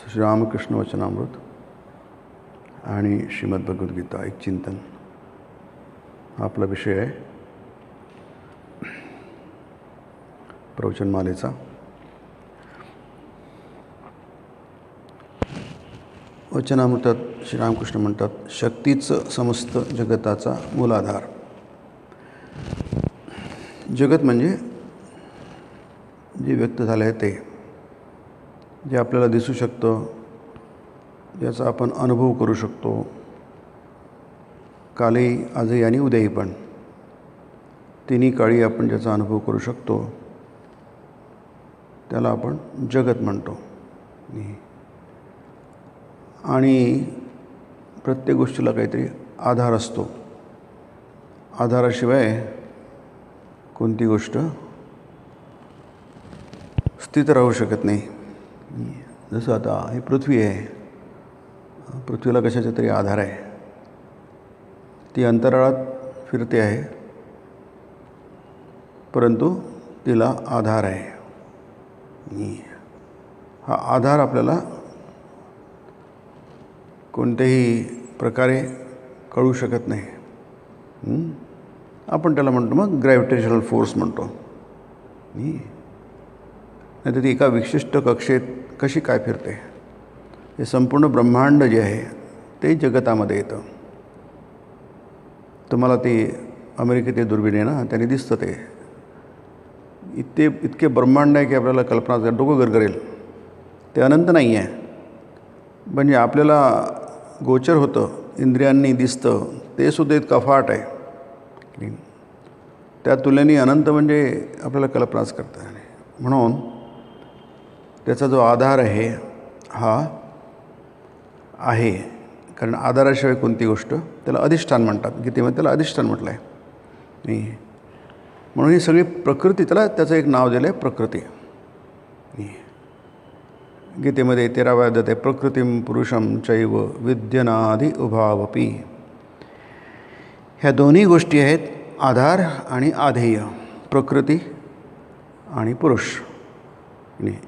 श्रीरामकृष्ण वचनामृत आणि श्रीमद्भगवद्गीता एक चिंतन हा आपला विषय आहे प्रवचनमालेचा. वचनामृतात श्रीरामकृष्ण म्हणतात, शक्तीचं समस्त जगताचा मूलाधार. जगत म्हणजे जे व्यक्त झालं आहे ते, जे आपल्याला दिसू शकतं, ज्याचा आपण अनुभव करू शकतो, कालही आजही आणि उद्याही पण तिन्ही काळी आपण ज्याचा अनुभव करू शकतो त्याला आपण जगत म्हणतो. आणि प्रत्येक गोष्टीला काहीतरी आधार असतो. आधाराशिवाय कोणती गोष्ट स्थित राहू शकत नाही. जसं आता ही पृथ्वी आहे, पृथ्वीला कशाचा तरी आधार आहे. ती अंतराळात फिरते आहे, परंतु तिला आधार आहे. हा आधार आपल्याला कोणत्याही प्रकारे कळू शकत नाही. आपण त्याला म्हणतो मग ग्रॅव्हिटेशनल फोर्स म्हणतो. नाही तर ती एका विशिष्ट कक्षेत कशी काय फिरते. हे संपूर्ण ब्रह्मांड जे आहे ते जगतामध्ये येतं. तुम्हाला ते अमेरिकेत दुर्बीण आहे ना, त्याने दिसतं ते इतके ब्रह्मांड आहे की आपल्याला कल्पना डोकं गरगरेल. ते अनंत नाही आहे, म्हणजे आपल्याला गोचर होतं, इंद्रियांनी दिसतं, ते सुद्धा इतकं अफाट आहे. त्या तुलनेने अनंत म्हणजे आपल्याला कल्पनाच करता येईल. म्हणून त्याचा जो आधार आहे हा आहे, कारण आधाराशिवाय कोणती गोष्ट, त्याला अधिष्ठान म्हणतात. गीतेमध्ये त्याला अधिष्ठान म्हटलं आहे. म्हणून ही सगळी प्रकृती, त्याचं एक नाव दिलं आहे प्रकृती. गीतेमध्ये 13व्या अध्यायात आहे, प्रकृतीम पुरुषम चैव विद्यनादि उभावपी. ह्या दोन्ही गोष्टी आहेत, आधार आणि आधेय. प्रकृती आणि पुरुष.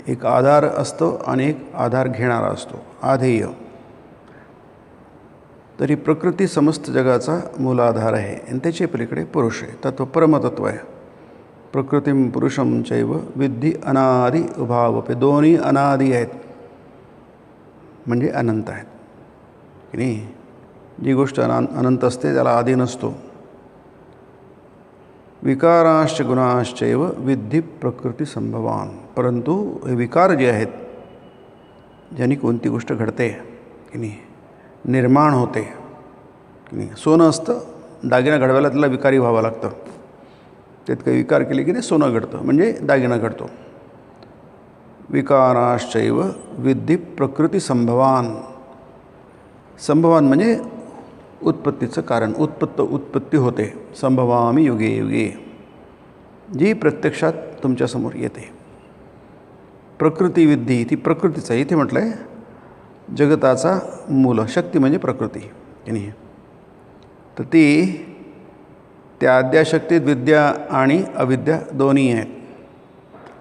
एक आधार असतो आणि एक आधार घेणारा असतो, आधेय. तरी प्रकृती समस्त जगाचा मूलाधार आहे आणि त्याच्या पलीकडे पुरुष आहे, तत्व परमतत्व आहे. प्रकृतीम पुरुषम चैव विद्धी अनादि उभावपे. दोन्ही अनादि आहेत, म्हणजे अनंत आहेत की नाही. जी गोष्ट अनंत असते त्याला आदी नसतो. विकाराश्च गुणाश्चैव विद्धी प्रकृती संभवान. परंतु हे विकार जे आहेत, ज्यांनी कोणती गोष्ट घडते की नाही, निर्माण होते की नाही. सोनं असतं, दागिना घडवायला त्याला विकारी व्हावं लागतं. त्यात काही विकार केले की ते सोनं घडतं, म्हणजे दागिना घडतो. विकाराश्चैव विद्धी प्रकृती संभवान. संभवान म्हणजे उत्पत्तीचं कारण. उत्पत्ती होते. संभवामी युगे युगे, जी प्रत्यक्षात तुमच्यासमोर येते. प्रकृती विद्धी, ती प्रकृतीचं इथे म्हटलं आहे, जगताचा मूल. शक्ती म्हणजे प्रकृती की नाही. तर ती त्या आद्याशक्तीत विद्या आणि अविद्या दोन्ही आहेत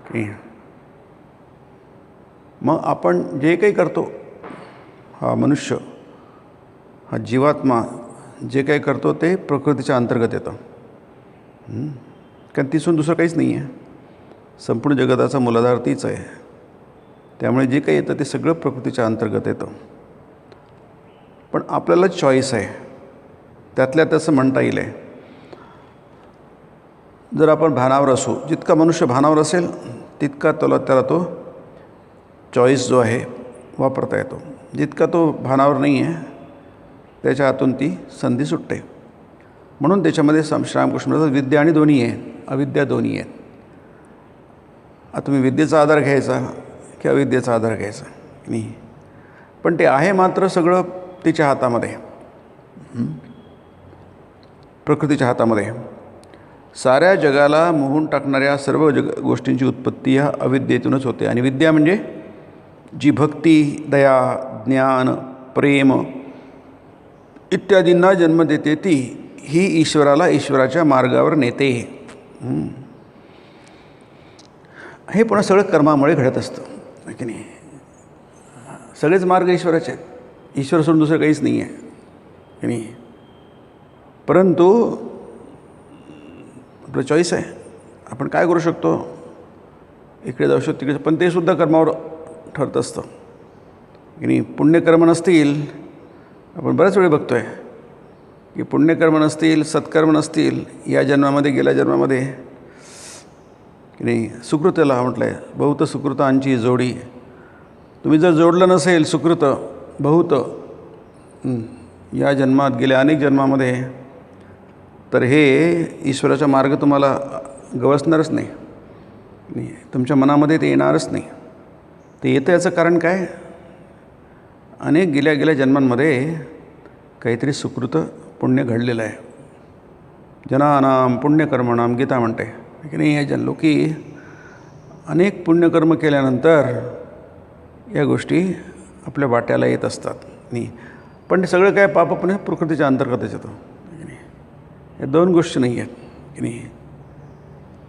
की. मग आपण जे काही करतो, हा मनुष्य, हा जीवात्मा जे काही करतो ते प्रकृतीच्या अंतर्गत येतं. कारण तिसून दुसरं काहीच नाही आहे. संपूर्ण जगताचा मूलाधार तीच आहे. त्यामुळे जे काही येतं ते सगळं प्रकृतीच्या अंतर्गत येतं. पण आपल्याला चॉईस आहे, त्यातल्या तसं म्हणता येईल आहे. जर आपण भानावर असू, जितका मनुष्य भानावर असेल तितका त्याला तो चॉईस जो आहे वापरता येतो. जितका तो भानावर नाही आहे त्याच्या हातून ती संधी सुटते. म्हणून त्याच्यामध्ये श्रीरामकृष्ण म्हणतात, विद्या आणि दोन्ही आहे, अविद्या दोन्ही आहेत. आता तुम्ही विद्येचा आधार घ्यायचा की अविद्येचा आधार घ्यायचा नाही, पण ते आहे मात्र सगळं तिच्या हातामध्ये, प्रकृतीच्या हातामध्ये. साऱ्या जगाला मोहून टाकणाऱ्या सर्व गोष्टींची उत्पत्ती ह्या अविद्येतूनच होते. आणि विद्या म्हणजे जी भक्ती, दया, ज्ञान, प्रेम इत्यादींना जन्म देते, ती ही ईश्वराला ईश्वराच्या मार्गावर नेते. हे पुन्हा सगळं कर्मामुळे घडत असतं की नाही. सगळेच मार्ग ईश्वराचे आहेत, ईश्वर सोडून दुसरं काहीच नाही आहे की नाही. परंतु आपलं चॉईस आहे, आपण काय करू शकतो, इकडे जाऊ शकतो तिकडे, पण ते सुद्धा कर्मावर ठरत असतं की नाही. पुण्यकर्म नसतील, आपण बऱ्याच वेळी बघतो आहे की पुण्यकर्म नसतील, सत्कर्म नसतील या जन्मामध्ये गेल्या जन्मामध्ये की नाही. सुकृतला म्हटलं आहे, बहुत सुकृतांची जोडी. तुम्ही जर जोडलं नसेल सुकृत बहुत या जन्मात गेल्या अनेक जन्मामध्ये, तर हे ईश्वराचा मार्ग तुम्हाला गवसणारच नाही, तुमच्या मनामध्ये ते येणारच नाही. ते येतं याचं कारण काय, अनेक गेल्या गेल्या जन्मांमध्ये काहीतरी सुकृत पुण्य घडलेलं आहे. जनानाम पुण्यकर्मणाम गीता म्हणते की नाही. या लोकी अनेक पुण्यकर्म केल्यानंतर या गोष्टी आपल्या वाट्याला येत असतात नाही. पण ते सगळं काय पापपुण्य प्रकृतीच्या अंतर्गतच येतं की नाही. या दोन गोष्टी नाही आहेत की नाही.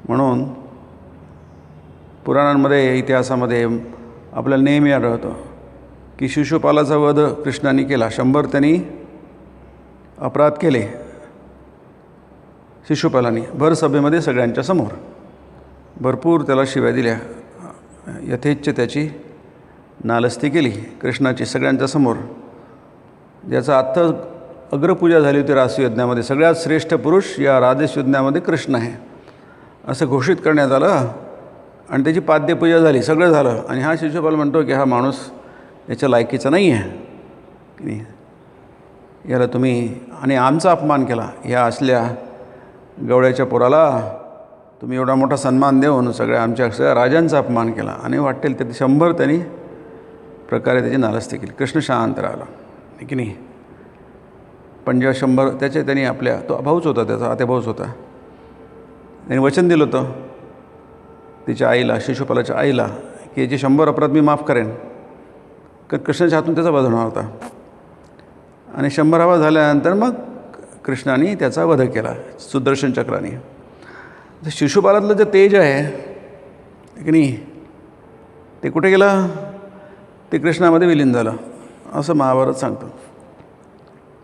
म्हणून पुराणांमध्ये इतिहासामध्ये आपल्याला नेहमी आढळतं की शिशुपालाचा वध कृष्णाने केला. 100 त्यांनी अपराध केले शिशुपालाने भर सभेमध्ये सगळ्यांच्या समोर. भरपूर त्याला शिव्या दिल्या, यथेच्छ त्याची नालस्ती केली कृष्णाची सगळ्यांच्या समोर. ज्याचा अर्थ अग्रपूजा झाली होती रासयज्ञामध्ये, सगळ्यात श्रेष्ठ पुरुष या राजसयज्ञामध्ये कृष्ण आहे असं घोषित करण्यात आलं. आणि त्याची पाद्यपूजा झाली, सगळं झालं. आणि हा शिशुपाल म्हणतो की हा माणूस याच्या लायकीचा नाही आहे की नाही, याला तुम्ही आणि आमचा अपमान केला, या असल्या गवळ्याच्या पोराला तुम्ही एवढा मोठा सन्मान देऊन आमच्या सगळ्या राजांचा अपमान केला. आणि वाटेल ते 100 त्यांनी प्रकारे त्याची नालस्ती केली. कृष्ण शांत राहिला की नाही. पण जेव्हा 100 त्यांनी आपल्या, तो भाऊच होता त्याचा, आत्या भाऊच होता, त्यांनी वचन दिलं होतं तिच्या आईला, शिशुपालाच्या आईला, की याचे 100 अपराध मी माफ करेन. कृष्णाच्या हातून त्याचा वध होणार होता. आणि 100 हवा झाल्यानंतर मग कृष्णाने त्याचा वध केला सुदर्शन चक्राने. शिशुपालातलं जे तेज आहे की नाही, ते कुठे गेलं, ते कृष्णामध्ये विलीन झालं असं महाभारत सांगतं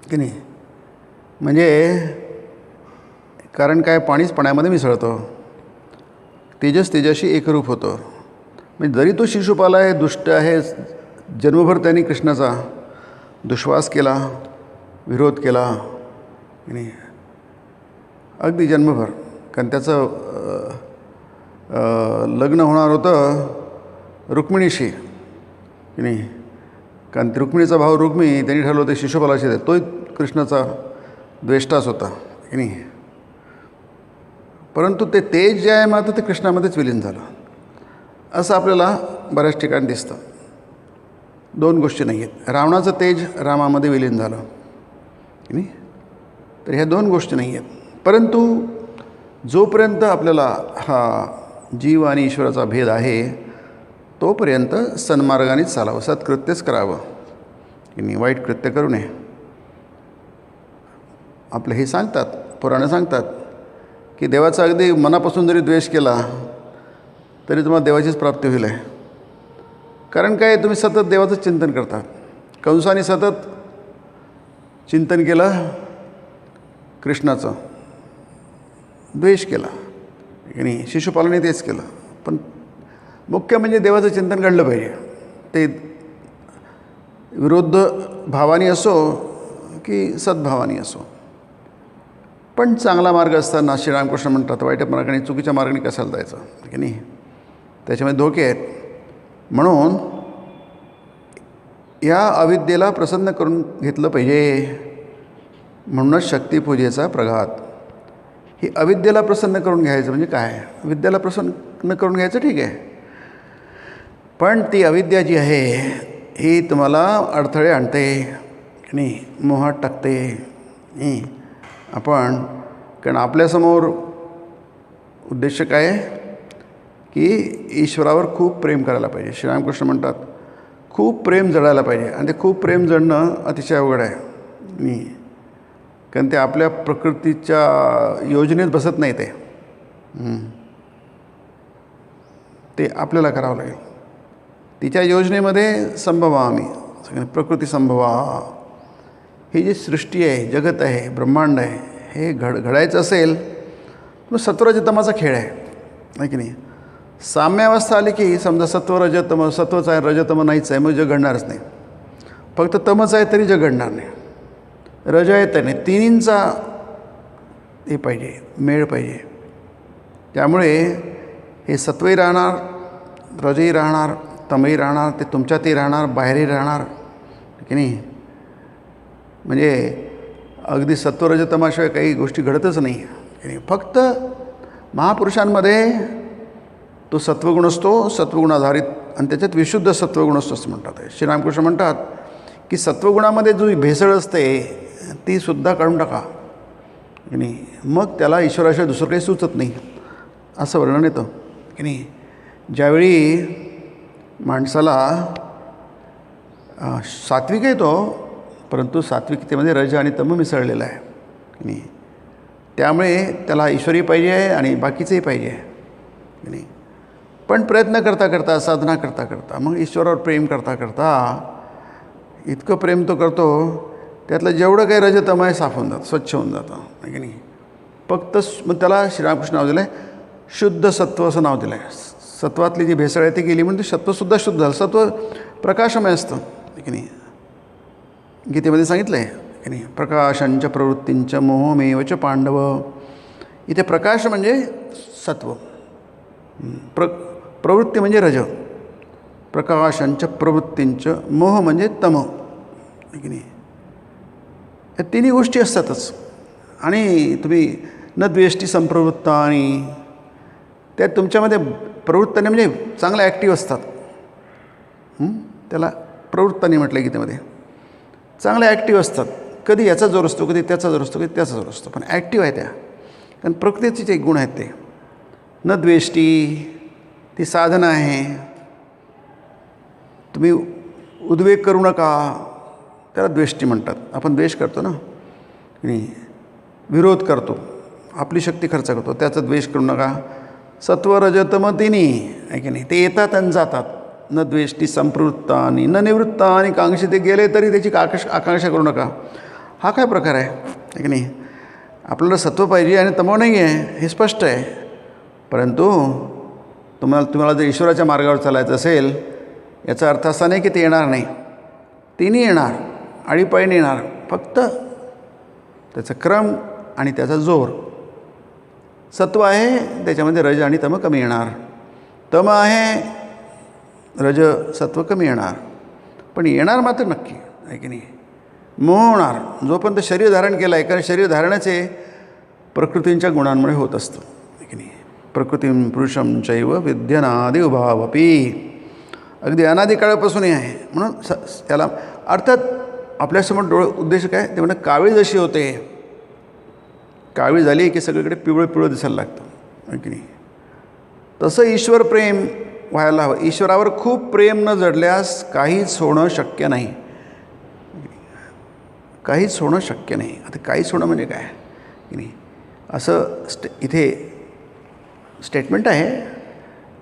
की नाही. म्हणजे कारण काय, पाणीच पाण्यामध्ये मिसळतं, तेजस तेजाशी एकरूप होतं. म्हणजे जरी तो शिशुपाल आहे, दुष्ट आहे, जन्मभर त्यांनी कृष्णाचा दुश्वास केला, विरोध केला आणि अगदी जन्मभर. कारण त्याचं लग्न होणार होतं रुक्मिणीशी की नाही. कारण रुक्मिणीचा भाऊ रुक्मिणी त्यांनी ठरवलं होतं शिशुपालाशी, तोही कृष्णाचा द्वेष्टाच होता की नाही. परंतु ते तेज जे आहे मात्र ते कृष्णामध्येच विलीन झालं असं आपल्याला बऱ्याच ठिकाणी दिसतं. 2 गोष्टी नाही आहेत. रावणाचं तेज रामामध्ये विलीन झालं की नाही, तर ह्या 2 गोष्टी नाही आहेत. परंतु जोपर्यंत आपल्याला हा जीव आणि ईश्वराचा भेद आहे तोपर्यंत सन्मार्गानेच चालावं, सत्कृत्यच करावं की नाही, वाईट कृत्य करू नये. आपलं हे सांगतात, पुराणं सांगतात की देवाचा अगदी मनापासून जरी द्वेष केला तरी तुम्हाला देवाचीच प्राप्ती होईल आहे. कारण काय, तुम्ही सतत देवाचं चिंतन करता. कंसाने सतत चिंतन केलं कृष्णाचं, द्वेष केला की नाही. शिशुपालाने तेच केलं. पण मुख्य म्हणजे देवाचं चिंतन घडलं पाहिजे. ते विरुद्ध भावानी असो की सद्भावानी असो. पण चांगला मार्ग असताना श्रीरामकृष्ण म्हणतात वाईट मार्गाने, चुकीच्या मार्गाने कशाला जायचं की नाही, त्याच्यामध्ये धोके आहेत. म्हणून या अविद्येला प्रसन्न करून घेतलं पाहिजे. म्हणूनच शक्तिपूजेचा प्रघात. ही अविद्येला प्रसन्न करून घ्यायचं म्हणजे काय, विद्येला प्रसन्न करून घ्यायचं ठीक आहे, पण ती अविद्या जी आहे ही तुम्हाला अडथळे आणते की नाही, मोहात टाकते. आपण कारण आपल्यासमोर उद्देश काय आहे की ईश्वरावर खूप प्रेम करायला पाहिजे. श्रीरामकृष्ण म्हणतात खूप प्रेम जडायला पाहिजे. आणि ते खूप प्रेम जडणं अतिशय अवघड आहे नाही, कारण ते आपल्या प्रकृतीच्या योजनेत बसत नाही. ते आपल्याला करावं लागेल. तिच्या योजनेमध्ये संभवामी सगळे प्रकृती संभवा, ही जी सृष्टी आहे, जगत आहे, ब्रह्मांड आहे, हे घडायचं असेल तर सत्वरजतमाचा खेळ आहे की नाही. साम्यावस्था आली की समजा सत्वरजतम, सत्वच आहे रजतम नाहीच आहे, मग जग घडणारच नाही. फक्त तमच आहे तरी जग घडणार नाही. रज आहे तर नाही, तिन्हींचा हे पाहिजे, मेळ पाहिजे. त्यामुळे हे सत्वही राहणार, रजही राहणार, तमही राहणार, ते तुमच्यातही राहणार, बाहेरही राहणार की नाही. म्हणजे अगदी सत्वरजतमाशिवाय काही गोष्टी घडतच नाही की नाही. फक्त महापुरुषांमध्ये तो सत्वगुण असतो, सत्वगुण आधारित, आणि त्याच्यात विशुद्ध सत्वगुण असतो असं म्हणतात. श्रीरामकृष्ण म्हणतात की सत्वगुणामध्ये जो भेसळ असते ती सुद्धा काढून टाका की नाही, मग त्याला ईश्वराशिवाय दुसरं काही सुचत नाही असं वर्णन येतं की नाही. ज्यावेळी माणसाला सात्विक येतो, परंतु सात्विकतेमध्ये रज आणि तम मिसळलेला आहे की नाही, त्यामुळे त्याला ईश्वरही पाहिजे आहे आणि बाकीचंही पाहिजे आहे की नाही. पण प्रयत्न करता करता, साधना करता करता, मग ईश्वरावर प्रेम करता करता इतकं प्रेम तो करतो, त्यातलं जेवढं काही रजतम आहे साफ होऊन जातं, स्वच्छ होऊन जातं की नाही. फक्त मग त्याला श्रीरामकृष्ण नाव दिलं आहे शुद्ध सत्व असं नाव दिलं आहे. सत्वातली जी भेसळ आहे ती गेली म्हणजे सत्वसुद्धा शुद्ध झालं. सत्व प्रकाशमय असतं की नाही. गीतेमध्ये सांगितलं आहे की नाही, प्रकाशांच्या प्रवृत्तींच्या मोहमेवच पांडव. इथे प्रकाश म्हणजे सत्व, प्रवृत्ती म्हणजे रज, प्रकाशांच्या प्रवृत्तींचं, मोह म्हणजे तम की नाही. या तिन्ही गोष्टी असतातच. आणि तुम्ही न द्वेष्टी संप्रवृत्ता, आणि त्यात तुमच्यामध्ये प्रवृत्ताने म्हणजे चांगलं ॲक्टिव्ह असतात. त्याला प्रवृत्ताने म्हटलं गीतेमध्ये, चांगल्या ॲक्टिव्ह असतात. कधी याचा जोर असतो, कधी त्याचा जोर असतो, कधी त्याचा जोर असतो, पण ॲक्टिव्ह आहे त्या. कारण प्रकृतीचे जे गुण आहेत ते न द्वेष्टी, ती साधना आहे. तुम्ही उद्वेग करू नका, त्याला द्वेष्टी म्हणतात. आपण द्वेष करतो ना आणि विरोध करतो, आपली शक्ती खर्च करतो, त्याचा द्वेष करू नका. सत्व रजतम तिन्ही आहे की नाही, ते येतात आणि जातात. न द्वेष्टी संप्रवृत्ता आणि न निवृत्ता आणि कांक्षी, ते गेले तरी त्याची आकांक्षा करू नका. हा काय प्रकार आहे की नाही. आपल्याला सत्व पाहिजे आणि तमो नाही आहे हे स्पष्ट आहे. परंतु तुम्हाला जर ईश्वराच्या मार्गावर चालायचं असेल, याचा अर्थ असा नाही की ते येणार नाही. तिन्ही येणार, आळीपाळीने येणार. फक्त त्याचा क्रम आणि त्याचा जोर. सत्व आहे त्याच्यामध्ये रज आणि तम कमी येणार, तम आहे रज सत्व कमी येणार, पण येणार मात्र नक्की आहे की नाही. मोह होणार जोपर्यंत शरीर धारण केलं आहे, कारण शरीर धारणाचे प्रकृतींच्या गुणांमुळे होत असतं आहे की नाही. प्रकृतीं पुरुषं चैव विद्यनादि उभावपी, अगदी अनादी काळापासूनही आहे. म्हणून त्याला अर्थात आपल्यासमोर उद्देश काय ते म्हणणं, कावीळ जशी होते, कावीळ झाली की सगळीकडे पिवळं पिवळं दिसायला लागतं आहे की नाही. तसं ईश्वर प्रेम व्हायला हवं. ईश्वरावर खूप प्रेम न जडल्यास काहीच होणं शक्य नाही, काहीच होणं शक्य नाही. आता काहीच होणं म्हणजे काय की नाही, असं इथे स्टेटमेंट आहे,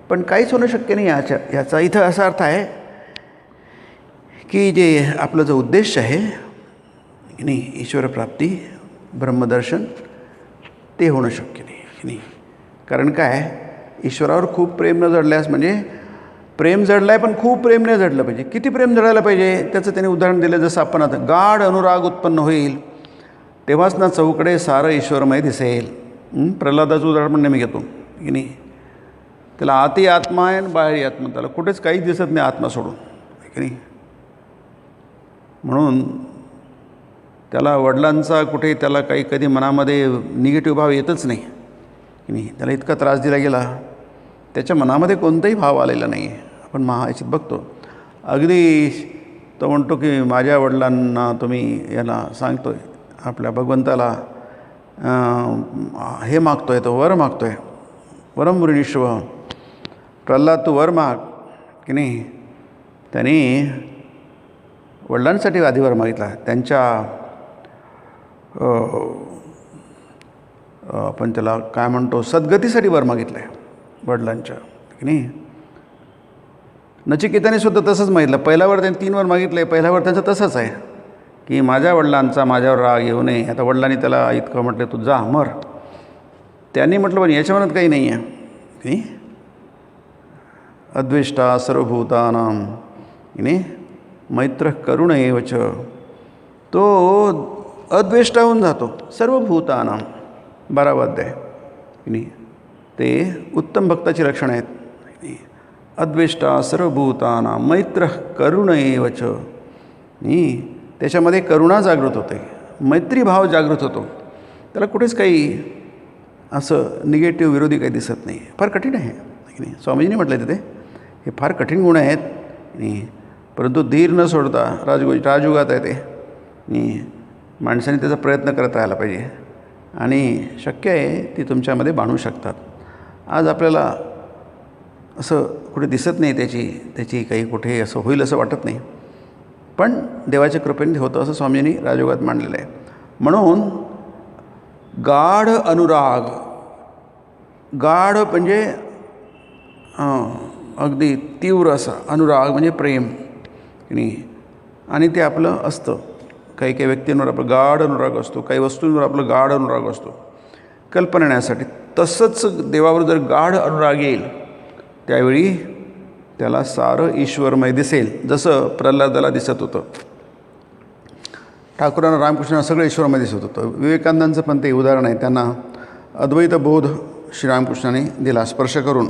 पण काहीच होणं शक्य नाही याचा इथं असा अर्थ आहे की जे आपलं जो उद्देश आहे की नाही, ईश्वरप्राप्ती, ब्रह्मदर्शन, ते होणं शक्य नाही की नाही. कारण काय, ईश्वरावर खूप प्रेम न जडल्यास, म्हणजे प्रेम जडलं आहे पण खूप प्रेम नाही जडलं पाहिजे. किती प्रेम जडायला पाहिजे त्याचं त्याने उदाहरण दिलं. जसं आपण आता गाढ अनुराग उत्पन्न होईल तेव्हाच ना चौकडे सारं ईश्वरमय दिसेल. प्रल्हादाचं उदाहरण पण मी घेतो की नाही. त्याला आती आत्मा आहे आणि बाहेरी आत्मा, त्याला कुठेच काहीच दिसत नाही आत्मा सोडून की नाही. म्हणून त्याला वडिलांचा कुठे त्याला काही कधी मनामध्ये निगेटिव्ह भाव येतच नाही की नाही. त्याला इतका त्रास दिला गेला, त्याच्या मनामध्ये कोणताही भाव आलेला नाही आहे. आपण याच्यात बघतो अगदी तो म्हणतो की माझ्या वडिलांना तुम्ही याला सांगतो आहे, आपल्या भगवंताला हे मागतो आहे, तो वर मागतो आहे, वरम वृणीश्व, प्रल्हाद तू वर माग की नाही. त्यांनी वडिलांसाठी आधी वर मागितला, त्यांच्या आपण त्याला काय म्हणतो सद्गतीसाठी वर मागितलं आहे वडिलांच्या की नाही. नचिकेताने सुद्धा तसंच मागितलं. पहिल्यावर त्यांनी 3 वर मागितलं आहे. पहिल्यावर त्यांचं तसंच आहे की माझ्या वडिलांचा माझ्यावर राग येऊ नये. आता वडिलांनी त्याला इतकं म्हटलं तू जा मर. त्यांनी म्हटलं पण याच्या मनात काही नाही आहे की अद्वेष्टा सर्वभूतानां की मैत्र करुण एवच. तो अद्वेष्टा होऊन जातो सर्वभूतानां. 12वा अध्याय की ते उत्तम भक्ताची लक्षणं आहेत. अद्वेष्टा सर्वभूतानां मैत्र करुण एवच. त्याच्यामध्ये करुणा जागृत होते, मैत्रीभाव जागृत होतो. त्याला कुठेच काही असं निगेटिव्ह विरोधी काही दिसत नाही. फार कठीण आहे की नाही. स्वामीजींनी म्हटलं तिथे हे फार कठीण गुण आहेत आणि परंतु धीर न सोडता राजयुगात आहे ते आणि माणसाने त्याचा प्रयत्न करत राहायला पाहिजे आणि शक्य आहे ती तुमच्यामध्ये बांधू शकतात. आज आपल्याला असं कुठे दिसत नाही त्याची काही कुठे असं होईल असं वाटत नाही, पण देवाच्या कृपेने होतं असं स्वामींनी राजयोगात मांडलेलं आहे. म्हणून गाढ अनुराग, गाढ म्हणजे अगदी तीव्र असा, अनुराग म्हणजे प्रेम आणि ते आपलं असतं. काही काही व्यक्तींवर आपलं गाढ अनुराग असतो, काही वस्तूंवर आपलं गाढ अनुराग असतो कल्पना येण्यासाठी. तसंच देवावर जर गाढ अनुराग येईल त्यावेळी त्याला सारं ईश्वरमय दिसेल, जसं प्रल्हादाला दिसत होतं. ठाकूरांना रामकृष्णांना सगळं ईश्वरमय दिसत होतं. विवेकानंदांचं पण ते उदाहरण आहे. त्यांना अद्वैत बोध श्रीरामकृष्णाने दिला स्पर्श करून,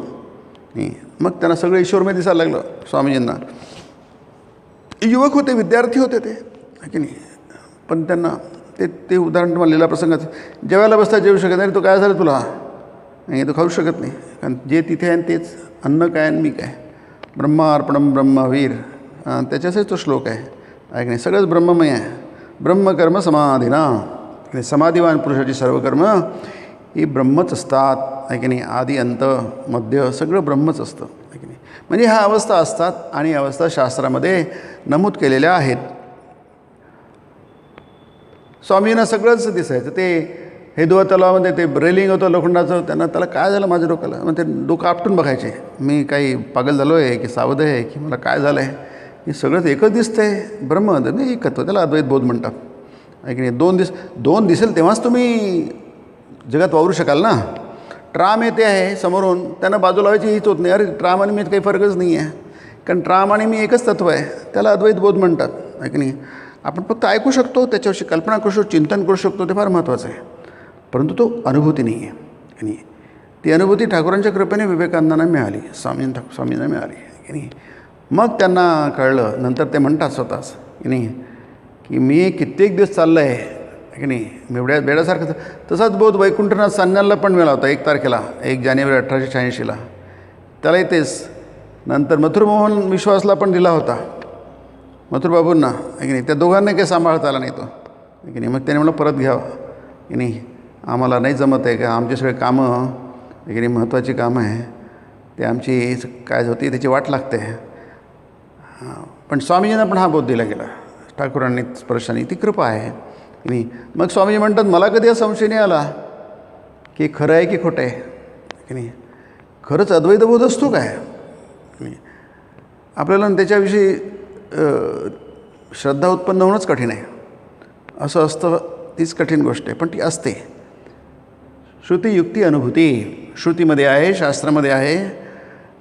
मग त्यांना सगळं ईश्वरमय दिसायला लागलं. स्वामीजींना युवक होते, विद्यार्थी होते ते की नाही, पण त्यांना ते उदाहरण तुम्हाला लिहिला प्रसंगाचं. जेवायला बसता जेवू शकत नाही. तो काय झालं तुला, नाही तो खाऊ शकत नाही, कारण जे तिथे आहे तेच अन्न काय आणि मी काय. ब्रह्मार्पणम ब्रह्मवीर, त्याच्याचाच तो श्लोक आहे की नाही. सगळंच ब्रह्ममय आहे. ब्रह्मकर्म समाधीना, समाधीवान पुरुषाची सर्व कर्म ही ब्रह्मच असतात आहे की नाही. आदी अंत मध्य सगळं ब्रह्मच असतं आहे की नाही. म्हणजे ह्या अवस्था असतात आणि अवस्था शास्त्रामध्ये नमूद केलेल्या आहेत. स्वामींना सगळंच दिसायचं. ते हेदुआ तलावामध्ये ते रेलिंग होतं लोखंडाचं, त्याला काय झालं माझ्या डोक्याला, मग ते डोकं आपटून बघायचे मी काही पागल झालो आहे की सावध आहे की मला काय झालं आहे. हे सगळंच एकच दिसतंय, ब्रह्म नाही एकत्व, त्याला अद्वैत बोध म्हणतात आहे की नाही. दोन दिसेल तेव्हाच तुम्ही जगात वावरू शकाल ना. ट्राम येते आहे समोरून, त्यांना बाजूला लावायची हीच होत नाही. अरे ट्राम आणि मी काही फरकच नाही आहे, कारण ट्राम आणि मी एकच तत्व आहे, त्याला अद्वैत बोध म्हणतात आहे की नाही. आपण फक्त ऐकू शकतो, त्याच्याविषयी कल्पना करू शकतो, चिंतन करू शकतो, ते फार महत्त्वाचं आहे, परंतु तो अनुभूती नाही आहे आणि ती अनुभूती ठाकूरांच्या कृपेने विवेकानंदांना मिळाली, स्वामींना मिळाली की नाही. मग त्यांना कळलं, नंतर ते म्हणतात स्वतःच की नाही की मी कित्येक दिवस चाललं आहे की नाही, मी बेड्यासारखं. तसाच बोध वैकुंठनाथ सान्यालला पण मिळाला होता 1 तारखेला 1 जानेवारी 1886ला. त्यालाही तेच. नंतर मथुरमोहन विश्वासला पण दिला होता, मथुरबाबूंना की नाही. त्या दोघांना काही सांभाळता आला नाही तो की नाही. मग त्याने म्हणलं परत घ्यावं की नाही, आम्हाला नाही जमत आहे का, आमचे सगळे कामं की नाही महत्त्वाची कामं आहे, ते आमची काय होती त्याची वाट लागते. पण स्वामीजींना पण हा बोध दिला गेला ठाकूरांनी स्पर्शाने, ती कृपा आहे की नाही. मग स्वामीजी म्हणतात मला कधी हा संशय नाही आला की खरं आहे की खोटं आहे की नाही. खरंच अद्वैत बोध असतो काय की नाही. आपल्याला त्याच्याविषयी श्रद्धा उत्पन्न होणंच कठीण आहे. असं असतं, तीच कठीण गोष्ट आहे, पण ती असते. श्रुती युक्ती अनुभूती, श्रुतीमध्ये आहे, शास्त्रामध्ये आहे.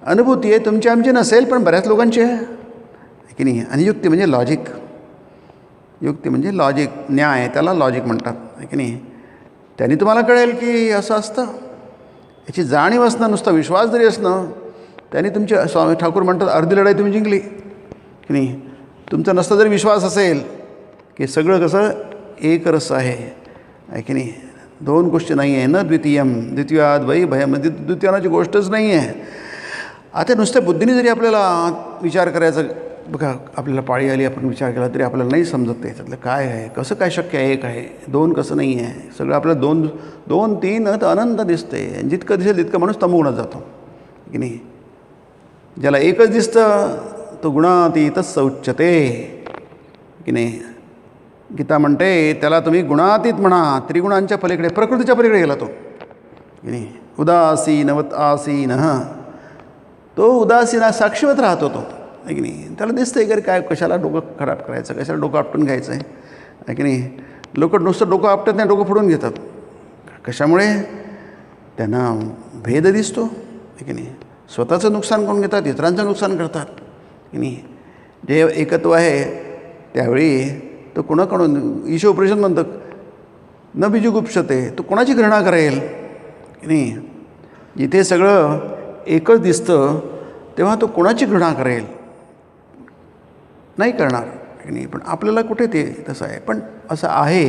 अनुभूती आहे तुमची आमची नसेल, पण बऱ्याच लोकांची आहे की नाही. आणि युक्ती म्हणजे लॉजिक, युक्ती म्हणजे लॉजिक, न्याय, त्याला लॉजिक म्हणतात की नाही. त्यांनी तुम्हाला कळेल की असं असतं, याची जाणीव असणं, नुसता विश्वास जरी असणं, त्यांनी तुमची स्वामी ठाकूर म्हणतात अर्धी लढाई तुम्ही जिंकली की नाही. तुमचा नसता जरी विश्वास असेल की सगळं कसं एक रस आहे की नाही, 2 गोष्टी नाही आहे, न द्वितीयम द्वितीयाद वै भयम, द्वितीयानाची गोष्टच नाही आहे. आता नुसत्या बुद्धीने जरी आपल्याला विचार करायचा, बघा आपल्याला पाळी आली, आपण विचार केला तरी आपल्याला नाही समजत त्याच्यातलं काय आहे, कसं काय शक्य आहे, 1 आहे 2 कसं नाही आहे. सगळं आपल्याला 2 3 तर अनंत दिसते. जितकं दिसेल तितकं माणूस तमोगुणात जातो की नाही. ज्याला एकच दिसतं तो गुणातीतच उच्यते की नाही. गीता म्हणते त्याला तुम्ही गुणातीत म्हणा, त्रिगुणांच्या पलीकडे, प्रकृतीच्या पलीकडे गेला तो की नाही. उदासीनवत आसीन, तो उदासीना साक्षीवत राहतो तो आहे की नाही. त्याला दिसतं आहे काय कशाला डोकं खराब करायचं, कशाला डोकं आपटून घ्यायचं आहे की नाही. लोक नुसतं डोकं आपटत नाही, डोकं फोडून घेतात. कशामुळे? त्यांना भेद दिसतो आहे की नाही. स्वतःचं नुकसान करून घेतात, इतरांचं नुकसान करतात की नाही. जे एकत्व आहे त्यावेळी तो कोणाकडून ईश ऑपरेशन म्हणतं न बीजुगुप्सते, तो कोणाची घृणा करेल की नाही. जिथे सगळं एकच दिसतं तेव्हा तो कोणाची घृणा करेल? नाही करणार की नाही. पण आपल्याला कुठे ते तसं आहे. पण असं आहे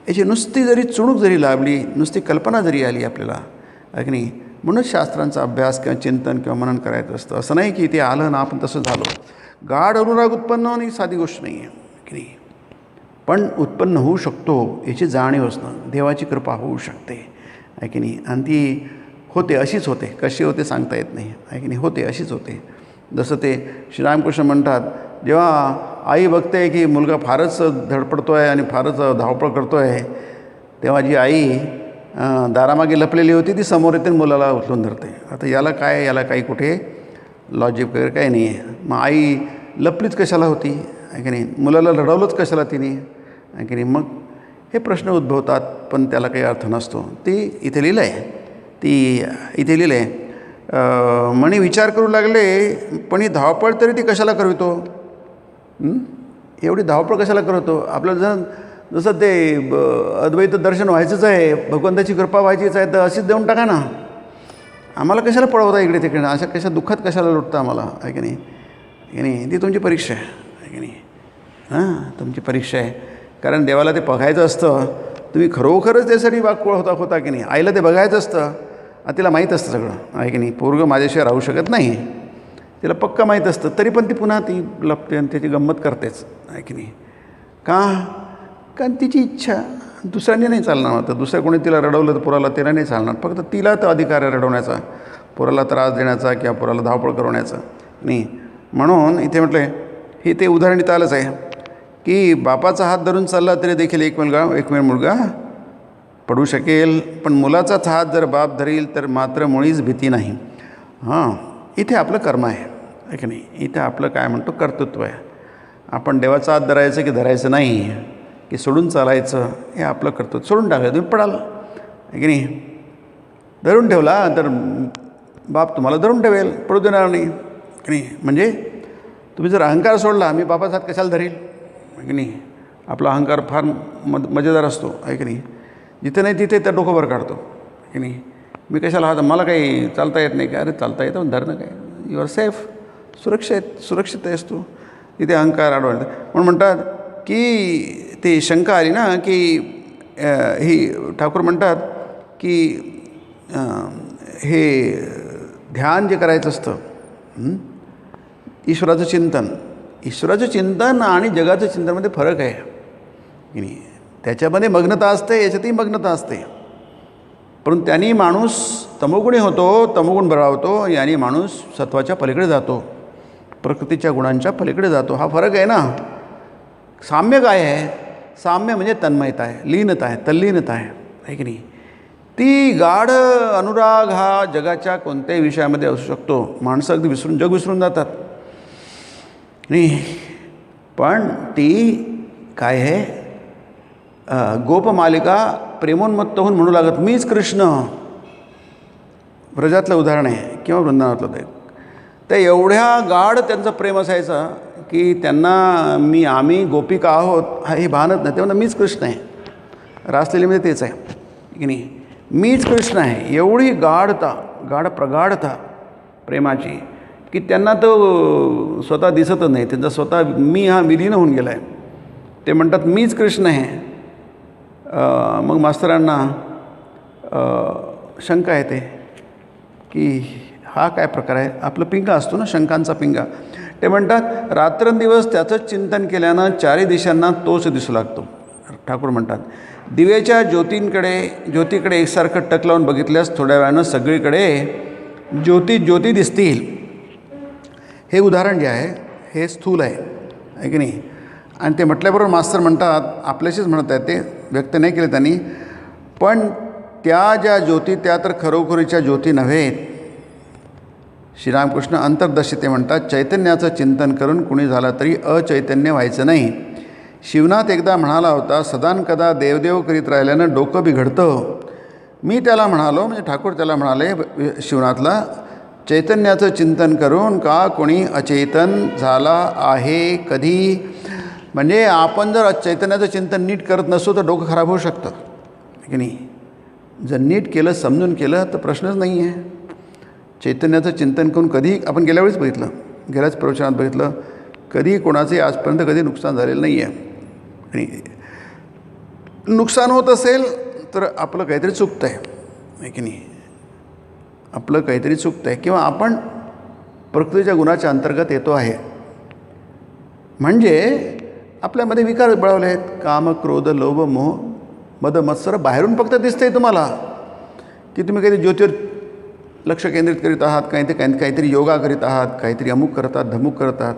याची नुसती जरी चुणूक जरी लाभली, नुसती कल्पना जरी आली आपल्याला आहे की नाही, म्हणूनच शास्त्रांचा अभ्यास किंवा चिंतन किंवा मनन करायचं असतं. असं नाही की ते आलं ना आपण तसं झालो. गाढ अनुराग उत्पन्न होणं ही साधी गोष्ट नाही आहे की नाही. पण उत्पन्न होऊ शकतो याची जाणीव असणं, देवाची कृपा होऊ शकते आहे की नाही. आणि ती होते, अशीच होते. कशी होते सांगता येत नाही आहे की नाही. होते, अशीच होते. जसं ते श्रीरामकृष्ण म्हणतात, जेव्हा आई बघते की मुलगा फारच धडपडतो आहे आणि फारच धावपळ करतो आहे, तेव्हा जी आई दारामागे लपलेली होती ती समोर येते मुलाला उचलून धरते. आता याला काही कुठे लॉजिक वगैरे काही नाही आहे. मग आई लपलीच कशाला होती आहे की नाही. मुलाला लढवलंच कशाला तिने आहे की नाही. मग हे प्रश्न उद्भवतात, पण त्याला काही अर्थ नसतो. ती इथे लिहिलं आहे. म्हणे विचार करू लागले, पण ही धावपळ तरी ती कशाला करवितो? एवढी धावपळ कशाला करतो? आपल्याला जसं ते अद्वैत दर्शन व्हायचंच आहे, भगवंताची कृपा व्हायचीच आहे, तर अशीच देऊन टाका ना. आम्हाला कशाला पळवता इकडे तिकडे, अशा कशा दुःखात कशाला लुटता आम्हाला आहे की नाही. ती तुमची परीक्षा आहे की नाही. तुमची परीक्षा आहे. कारण देवाला ते बघायचं असतं, तुम्ही खरोखरच त्यासाठी वाकवळ होता की नाही. आईला ते बघायचं असतं, तिला माहीत असतं सगळं आहे की नाही. पोरगं माझ्याशिवाय राहू शकत नाही, तिला पक्का माहीत असतं. तरी पण ती पुन्हा ती लपते आणि त्याची गंमत करतेच आहे की नाही. कारण तिची इच्छा दुसऱ्यांनी नाही चालणार. तर दुसऱ्या कोणी तिला रडवलं तर पोराला त्याला नाही चालणार. फक्त तिला तर अधिकार आहे रडवण्याचा, पोराला त्रास देण्याचा किंवा पोराला धावपळ करवण्याचा नाही. म्हणून इथे म्हटलं हे ते उदाहरण इथं आलंच आहे की बापाचा हात धरून चालला तरी देखील एक वेळ मुलगा पडू शकेल, पण मुलाचाच हात जर बाप धरील तर मात्र मुळीच भीती नाही. इथे आपलं कर्म आहे की नाही. इथे आपलं काय म्हणतो कर्तृत्व आहे. आपण देवाचा हात धरायचं की धरायचं नाही, की सोडून चालायचं, हे आपलं कर्तृत्व. सोडून टाकायचं, तुम्ही पडाल आहे की नाही. धरून ठेवला तर बाप तुम्हाला धरून ठेवेल, पडू देणार नाही की नाही. म्हणजे तुम्ही जर अहंकार सोडला, मी बापाचा हात कशाला धरील आहे की नाही. आपला अहंकार फार मजेदार असतो आहे की नाही. जिथे नाही तिथे त्या डोकं वर काढतो की नाही. मी कशाला हात, मला काही चालता येत नाही का? अरे चालता येतं, धरणं काय, यू आर सेफ, सुरक्षित आहेस तू. तिथे अहंकार आढळतं. म्हणून म्हणतात की ते शंका आली ना की ही ठाकूर म्हणतात की हे ध्यान जे करायचं असतं, ईश्वराचं चिंतन आणि जगाचं चिंतनमध्ये फरक आहे की नाही. त्याच्यामध्ये मग्नता असते, याच्यातही मग्नता असते. परंतु त्यांनी माणूस तमोगुणी होतो, तमोगुण बळावतो. याने माणूस सत्वाच्या पलीकडे जातो, प्रकृतीच्या गुणांच्या पलीकडे जातो. हा फरक आहे ना. साम्य काय आहे? साम्य म्हणजे तन्मयता आहे, लीनता आहे, तल्लीनता आहे की नाही. ती गाढ अनुराग हा जगाच्या कोणत्याही विषयामध्ये असू शकतो. माणसं अगदी जग विसरून जातात नाही. पण ती काय आहे, गोपमालिका प्रेमोन्मत्त होऊन म्हणू लागत मीच कृष्ण. व्रजातलं उदाहरण आहे किंवा वृंदावनातलं ते. तर एवढ्या गाढ त्यांचं प्रेम असायचं की त्यांना आम्ही गोपिका आहोत हे भानच नाही. तेव्हा मीच कृष्ण आहे. रासलीलेमध्ये तेच आहे की नाही. मीच कृष्ण आहे. एवढी प्रगाढता प्रेमाची की त्यांना तो स्वतः दिसतच नाही. त्यांचा स्वतः मी हा विलीन होऊन गेला आहे. ते म्हणतात मीच कृष्ण आहे. मग मास्तरांना शंका येते की हा काय प्रकार आहे. आपलं पिंगा असतो ना, शंकांचा पिंगा. ते म्हणतात रात्रंदिवस त्याचंच चिंतन केल्यानं चारी दिशांना तोच दिसू लागतो. ठाकूर म्हणतात दिवेच्या ज्योतीकडे एकसारखं टक लावून बघितल्यास थोड्या वेळानं सगळीकडे ज्योती दिसतील. हे उदाहरण जे आहे हे स्थूल आहे की नाही. आणि ते म्हटल्याबरोबर मास्तर म्हणतात, आपल्याशीच म्हणत आहेत, ते व्यक्त नाही केले त्यांनी, पण त्या ज्या ज्योती त्या तर खरोखरीच्या ज्योती नव्हेत. श्रीरामकृष्ण अंतर्दर्शिते म्हणतात, चैतन्याचं चिंतन करून कुणी झाला तरी अचैतन्य व्हायचं नाही. शिवनाथ एकदा म्हणाला होता, सदानकदा देवदेव करीत राहिल्यानं डोकं बिघडतं. मी त्याला म्हणालो, म्हणजे ठाकूर त्याला म्हणाले शिवनाथला, चैतन्याचं चिंतन करून का कोणी अचेतन झाला आहे कधी? म्हणजे आपण जर चैतन्याचं चिंतन नीट करत नसतो तर डोकं खराब होऊ शकतं की नाही. जर नीट केलं, समजून केलं तर प्रश्नच नाही आहे. चैतन्याचं चिंतन करून कधी, आपण गेल्या वेळेस बघितलं, गेल्याच प्रवचनात बघितलं, कधी कोणाचे आजपर्यंत कधी नुकसान झालेलं नाही आहे. आणि नुकसान होत असेल तर आपलं काहीतरी चुकतं आहे की नाही, आपलं काहीतरी चुकतं आहे, किंवा आपण प्रकृतीच्या गुणाच्या अंतर्गत येतो आहे. म्हणजे आपल्यामध्ये विकार बळवले आहेत, काम, क्रोध, लोभ, मोह, मद, मत्सर. बाहेरून फक्त दिसतंय तुम्हाला की तुम्ही काहीतरी ज्योतीवर लक्ष केंद्रित करीत आहात, काहीतरी योगा करीत आहात, काहीतरी अमुक करतात, धमुक करतात,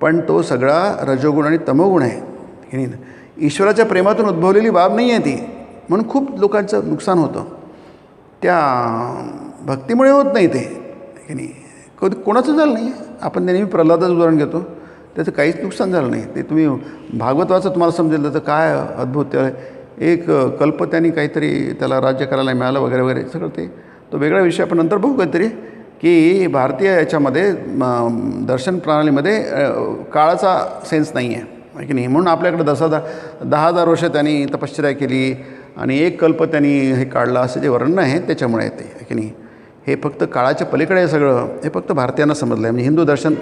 पण तो सगळा रजोगुण आणि तमोगुण आहे की नाही. ईश्वराच्या प्रेमातून उद्भवलेली बाब नाही आहे ती. म्हणून खूप लोकांचं नुकसान होतं. त्या भक्तीमुळे होत नाही ते की नाही. कधी कोणाचं झालं नाही. आपण नेहमी प्रल्हादाचं उदाहरण घेतो, त्याचं काहीच नुकसान झालं नाही. ते तुम्ही भागवत वाचा, तुम्हाला समजेल तर काय अद्भुत. त्या एक कल्प त्यांनी काहीतरी त्याला राज्य करायला मिळालं वगैरे वगैरे सगळं. ते तो वेगळा विषय आपण नंतर बघू कधीतरी, की भारतीय याच्यामध्ये दर्शन प्रणालीमध्ये काळाचा सेन्स नाही आहे की नाही. म्हणून आपल्याकडे 10,000 वर्ष त्यांनी तपश्चर्या केली आणि एक कल्प त्यांनी हे काढलं, असं जे वर्णन आहे त्याच्यामुळे येते की नाही. हे फक्त काळाच्या पलीकडे आहे सगळं. हे फक्त भारतीयांना समजलं आहे, म्हणजे हिंदू दर्शन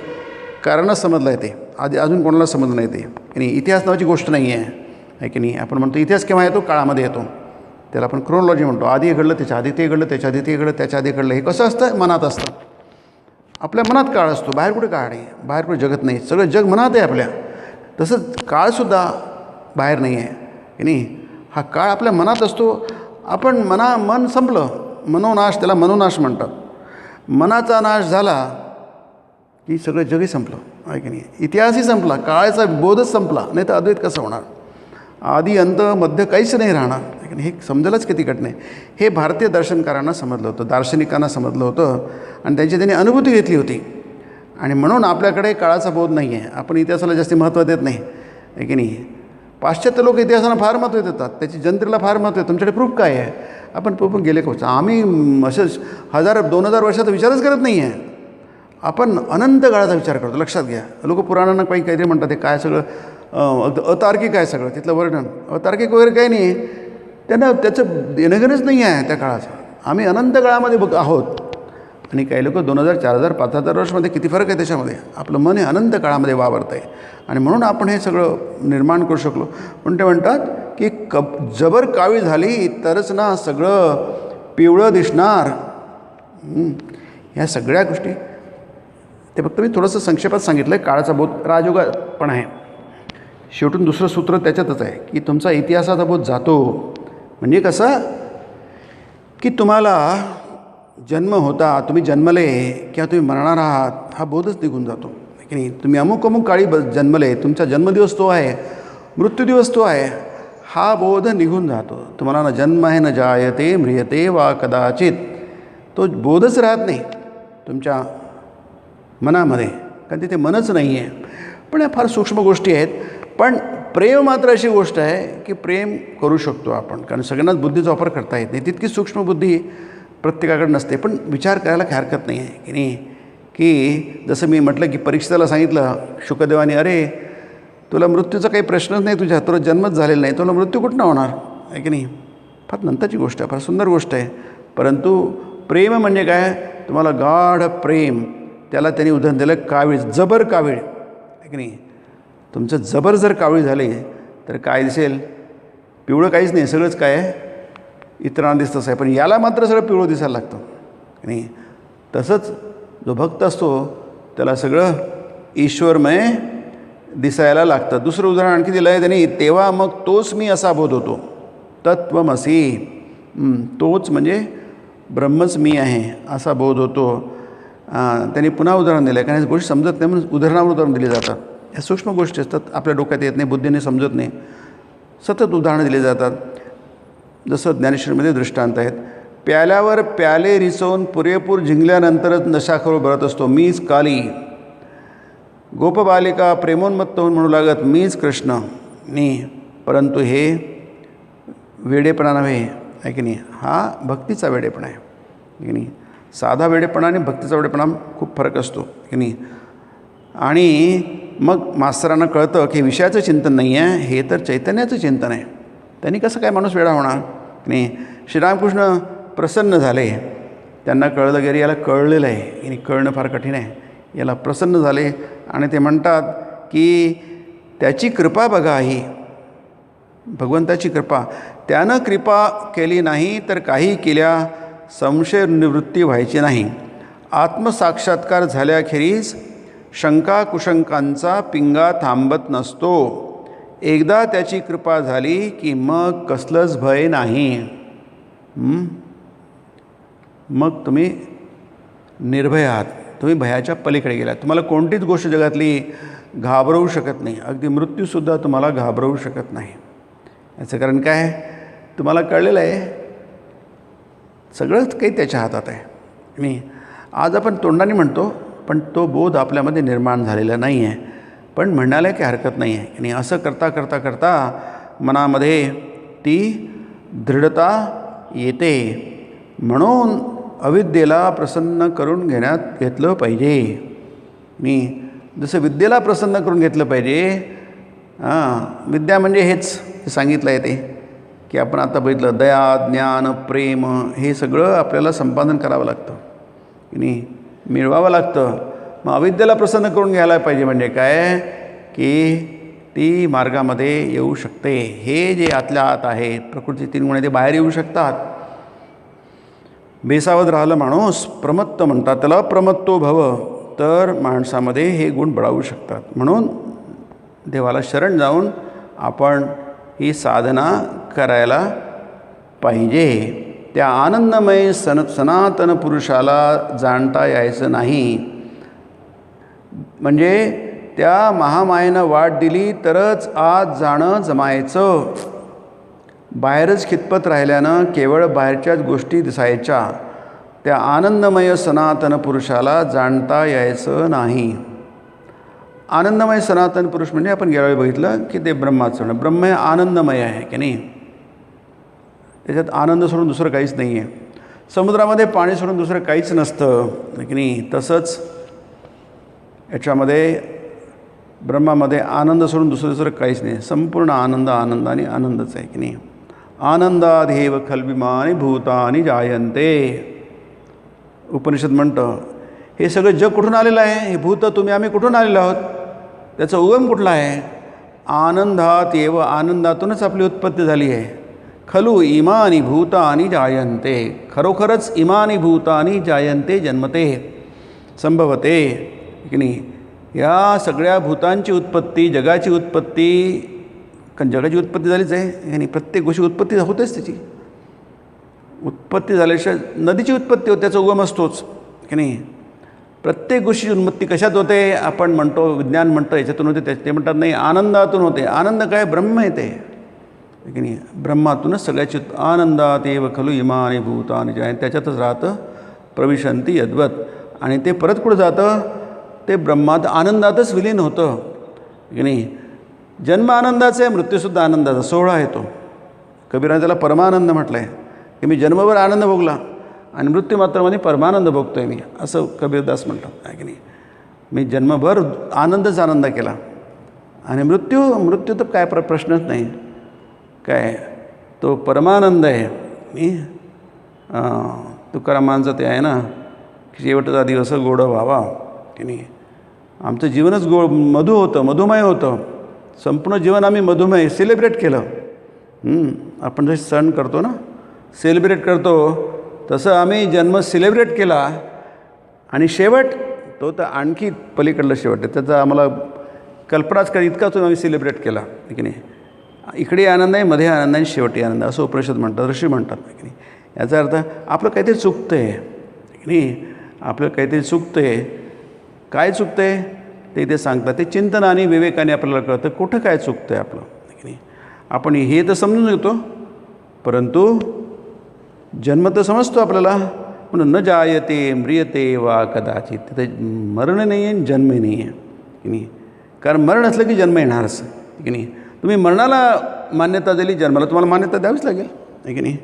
कारणच समजलं आहे ते. अजून कोणाला समजलं नाही ते की नाही. इतिहास नावाची गोष्ट नाही आहे की नाही. आपण म्हणतो इतिहास केव्हा येतो? काळामध्ये येतो. त्याला आपण क्रोनॉलॉजी म्हणतो. आधी हे घडलं, त्याच्या आधी ते घडलं, त्याच्या आधी ते घडलं, त्याच्या आधी घडलं. हे कसं असतं? मनात असतं. आपल्या मनात काळ असतो, बाहेर कुठे काळ नाही, बाहेर कुठे जगत नाही, सगळं जग मनात आहे आपल्या. तसंच काळसुद्धा बाहेर नाही आहे की नाही. हा काळ आपल्या मनात असतो. आपण मन संपलं, मनोनाश, त्याला मनोनाश म्हणतात. मनाचा नाश झाला की सगळं जगही संपलं आहे की नाही. इतिहासही संपला, काळाचा बोधच संपला. नाही तर अद्वैत कसं होणार? आधी अंत मध्य काहीच नाही राहणार. हे समजायलाच किती कठीण आहे. हे भारतीय दर्शनकारांना समजलं होतं, दार्शनिकांना समजलं होतं आणि त्यांनी अनुभूती घेतली होती. आणि म्हणून आपल्याकडे काळाचा बोध नाही आहे. आपण इतिहासाला जास्त महत्त्व देत नाही आहे की नाही. पाश्चात्य लोक इतिहासाला फार महत्त्व देतात, त्याची जनतेला फार महत्त्व आहे. तुमच्याकडे प्रूफ काय आहे? आपण प्रूफ गेले का? आम्ही असेच 1000-2000 वर्षाचा विचारच करत नाही आहे. आपण अनंत काळाचा विचार करतो. लक्षात घ्या, लोक पुराणांना काहीतरी म्हणतात, ते काय सगळं अतार्किक आहे सगळं, तिथलं वर्णन अतार्किक वगैरे काही नाही. त्यांना त्याचं देणंघेणंच नाही आहे त्या काळाचं. आम्ही अनंत काळामध्ये आहोत. आणि काही लोक 2000, 4000, 5000 वर्षामध्ये किती फरक आहे त्याच्यामध्ये. आपलं मन हे अनंत काळामध्ये वावरतं आहे आणि म्हणून आपण हे सगळं निर्माण करू शकलो. पण ते म्हणतात की जबर काळी झाली तरच ना सगळं पिवळं दिसणार. ह्या सगळ्या गोष्टी ते फक्त मी थोडंसं संक्षेपात सांगितलं आहे. काळाचा बोध राजयोगात पण आहे. शेवटून दुसरं सूत्र त्याच्यातच आहे की तुमचा इतिहासाचा बोध जातो. म्हणजे कसं की तुम्हाला जन्म होता, तुम्ही जन्मले किंवा तुम्ही मरणार आहात, हा बोधच निघून जातो की नाही. तुम्ही अमुक काळी जन्मले, तुमचा जन्मदिवस तो आहे, मृत्यूदिवस तो आहे, हा बोध निघून जातो. तुम्हाला न जन्म आहे, न जायते म्रियते वा कदाचित. तो बोधच राहत नाही तुमच्या मनामध्ये, कारण तिथे मनच नाही आहे. पण या फार सूक्ष्म गोष्टी आहेत. पण प्रेम मात्र अशी गोष्ट आहे की प्रेम करू शकतो आपण, कारण सगळ्यांनाच बुद्धीचा वापर करता येत नाही. तितकी सूक्ष्म बुद्धी प्रत्येकाकडे नसते. पण विचार करायला काही हरकत नाही आहे की नाही. की जसं मी म्हटलं की परीक्षिताला सांगितलं शुकदेवाने, अरे तुला मृत्यूचा काही प्रश्नच नाही, तुला जन्मच झालेला नाही, तुला मृत्यू कुठनं होणार आहे की नाही. फार नंतरची गोष्ट आहे, फार सुंदर गोष्ट आहे. परंतु प्रेम म्हणजे काय? तुम्हाला गाढ प्रेम, त्याला त्यांनी उदाहरण दिलं कावीळ, जबर कावीळ आहे की नाही. तुमचं जबर जर कावीळ झाले तर काय दिसेल? पिवळं काहीच नाही, सगळंच काय आहे इतरांना दिसतं आहे. पण याला मात्र सगळं पिवळं दिसायला लागतं नाही. तसंच जो भक्त असतो त्याला सगळं ईश्वरमय दिसायला लागतं. दुसरं उदाहरण आणखी दिलं आहे त्यांनी, तेव्हा मग तोच मी असा बोध होतो. तत्वमसी, तोच म्हणजे ब्रह्मच मी आहे असा बोध होतो. त्यांनी पुन्हा उदाहरण दिलं आहे, कारण ह्या गोष्टी समजत नाही म्हणून उदाहरणावर उदाहरण दिली जातात. ह्या सूक्ष्म गोष्टी असतात, आपल्या डोक्यात येत नाही, बुद्धीने समजत नाही, सतत उदाहरणं दिली जातात. जसं ज्ञानेश्वरीमध्ये दृष्टांत आहेत. प्याल्यावर प्याले रिसवून पुरेपूर जिंकल्यानंतरच नशाखोर भरत असतो, मीच काली. गोपबालिका प्रेमोन्मत्त होऊन म्हणू लागत, मीच कृष्ण. परंतु हे वेडेपणा नव्हे, आहे की नाही. हा भक्तीचा वेडेपणा आहे की नाही. साधा वेडेपणा आणि भक्तीचा वेडेपणा खूप फरक असतो की नाही. आणि मग मास्तरांना कळतं की विषयाचं चिंतन नाही आहे, हे तर चैतन्याचं चिंतन आहे. त्यांनी कसं काय माणूस वेडा होणार की नाही. श्रीरामकृष्ण प्रसन्न झाले, त्यांना कळलं की याला कळलेलं आहे आणि कळणं फार कठीण आहे. याला प्रसन्न झाले आणि ते म्हणतात की त्याची कृपा बघा, ही भगवंताची कृपा. त्यानं कृपा केली नाही तर काही केल्या संशय निवृत्ती व्हायची नाही. आत्मसाक्षात्कार झाल्याखेरीज शंका कुशंकांचा पिंगा थांबत नसतो. एकदा त्याची कृपा झाली की मग कसलंच भय नाही. मग तुम्ही निर्भय आहात, तुम्ही भयाच्या पलीकडे गेलात. तुम्हाला कोणतीच गोष्ट जगातली घाबरवू शकत नाही, अगदी मृत्यूसुद्धा तुम्हाला घाबरवू शकत नाही. याचं कारण काय, तुम्हाला कळलेलं आहे सगळंच काही त्याच्या हातात आहे. आणि आज आपण तोंडाने म्हणतो, पण तो बोध आपल्यामध्ये निर्माण झालेला नाही आहे. पण म्हणायला काही हरकत नाही आहे. आणि असं करता करता करता मनामध्ये ती दृढता येते. म्हणून अविद्येला प्रसन्न करून घेतलं पाहिजे. मी जसं विद्येला प्रसन्न करून घेतलं पाहिजे. विद्या म्हणजे हेच सांगितलं आहे ते की आपण आता बघितलं, दया, ज्ञान, प्रेम हे सगळं आपल्याला संपादन करावं लागतं आणि मिळवावं लागतं. मग अविद्येला प्रसन्न करून घ्यायला पाहिजे म्हणजे काय की ती मार्गामध्ये येऊ शकते. हे जे आतल्या आत आहे प्रकृती 3 गुण ते बाहेर येऊ शकतात. बेसावध राहिलं माणूस प्रमत्त म्हणतात त्याला, प्रमत्तो भव, तर माणसामध्ये हे गुण बळावू शकतात. म्हणून देवाला शरण जाऊन आपण ही साधना करायला पाहिजे. त्या आनंदमय सनातन पुरुषाला जाणता यायचं नाही. म्हणजे त्या महामायेनं वाट दिली तरच आज जाणं जमायचं. बाहेरच खितपत राहिल्यानं केवळ बाहेरच्याच गोष्टी दिसायच्या. त्या आनंदमय सनातन पुरुषाला जाणता यायचं नाही. आनंदमय सनातन पुरुष म्हणजे आपण गेल्यावेळी बघितलं की ते ब्रह्माचं. ब्रह्म हे आनंदमय आहे की नाही. त्याच्यात आनंद सोडून दुसरं काहीच नाही आहे. समुद्रामध्ये पाणी सोडून दुसरं काहीच नसतं की नाही. तसंच याच्यामध्ये ब्रह्मामध्ये आनंद सोडून दुसरं काहीच नाही. संपूर्ण आनंद आनंद आणि आनंदच आहे की नाही. आनंदादेव खल्विमानी भूतानी जायन्ते. उपनिषद म्हणतं हे सगळं जग कुठून आलेलं आहे. हे भूत तुम्ही आम्ही कुठून आलेलो आहोत. त्याचा उगम कुठला आहे. आनंदात एव, आनंदातूनच आपली उत्पत्ती झाली आहे. खलु इमानी भूतानी जायन्ते. खरोखरच इमानी भूतानी जायन्ते, जन्मते, संभवते की नाही. या सगळ्या भूतांची उत्पत्ती, जगाची उत्पत्ती, कारण जगाची उत्पत्ती झालीच आहे आणि प्रत्येक गोष्टी उत्पत्ती होतेच. त्याची उत्पत्ती झाल्याशिवाय नदीची उत्पत्ती होते, त्याचा उगम असतोच की नाही. प्रत्येक गोष्टीची उन्मत्ती कशात होते. आपण म्हणतो विज्ञान म्हणतं याच्यातून होते, ते म्हणतात नाही आनंदातून होते. आनंद काय, ब्रह्म येते की नाही. ब्रह्मातूनच सगळ्याची आनंदात एव खलु इमानी भूतानी जायन्ते. त्याच्यातच राहतं प्रविशन्ति यद्वत. आणि ते परत कुठं जातं, ते ब्रह्मात आनंदातच विलीन होतं की नाही. जन्म आनंदाचा आहे, मृत्यूसुद्धा आनंदाचा. 16 आहे तो. कबीराने त्याला परमानंद म्हटलं आहे की मी जन्मभर आनंद भोगला आणि मृत्यू मात्रामध्ये परमानंद भोगतो आहे मी, असं कबीरदास म्हणतात आहे की नाही. मी जन्मभर आनंदच आनंद केला आणि मृत्यू तर काय प्रश्नच नाही. काय तो परमानंद आहे. मी तुकारामांचं ते आहे ना की शेवटचा दिवस गोड व्हावा की नाही. आमचं जीवनच मधु होतं, मधुमय होतं. संपूर्ण जीवन आम्ही मधुमय सेलिब्रेट केलं. आपण जसे सण करतो ना, सेलिब्रेट करतो, तसं आम्ही जन्म सेलिब्रेट केला आणि शेवट तो तर आणखी पलीकडलं शेवट आहे. त्याचा आम्हाला कल्पनाच कर इतका तो आम्ही सेलिब्रेट केला की नाही. इकडे आनंद आहे, मध्ये आनंद आहे, शेवटी आनंद, असं उपनिषद म्हणतात, ऋषी म्हणतात की नाही. याचा अर्थ आपलं काहीतरी चुकतं आहे की नाही. आपलं काहीतरी चुकतं आहे. काय चुकतं आहे ते सांगतात. ते चिंतन आणि विवेकाने आपल्याला कळतं कुठं काय चुकतं आहे आपलं की नाही. आपण हे तर समजून घेतो, परंतु जन्म तर समजतो आपल्याला, पण न जायते म्रियते वा कदाचित, तिथे मरण नाही आहे, जन्मही नाही आहे की नाही. कारण मरण असलं की जन्म येणारच की नाही. तुम्ही मरणाला मान्यता दिली, जन्माला तुम्हाला मान्यता द्यावीच लागेल आहे की नाही.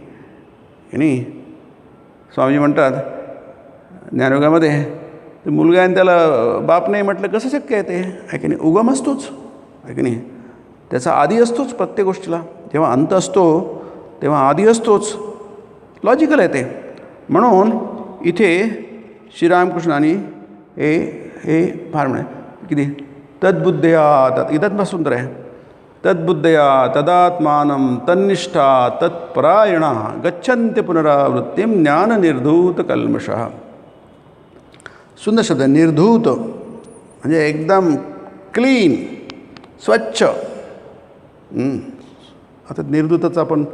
की नाही. स्वामीजी म्हणतात ज्ञानयोगामध्ये, ते मुलगा आहे आणि त्याला बाप नाही म्हटलं कसं शक्य आहे ते, आहे की नाही. उगम असतोच आहे की नाही. त्याचा आधी असतोच प्रत्येक गोष्टीला. जेव्हा अंत असतो तेव्हा आधी असतोच. लॉजिकल आहे ते. म्हणून इथे श्रीरामकृष्णांनी हे फार म्हणे किती तद्बुद्धया इथं सुंदर आहे. तद्बुद्धया तदात्मानं तन्निष्ठा तत्परायणा गच्छन्ति पुनरावृत्तिं ज्ञाननिर्धूत कल्मषः. सुंदर शब्द आहे. निर्धूत म्हणजे एकदम क्लीन, स्वच्छ. आता निर्धूतचं आपण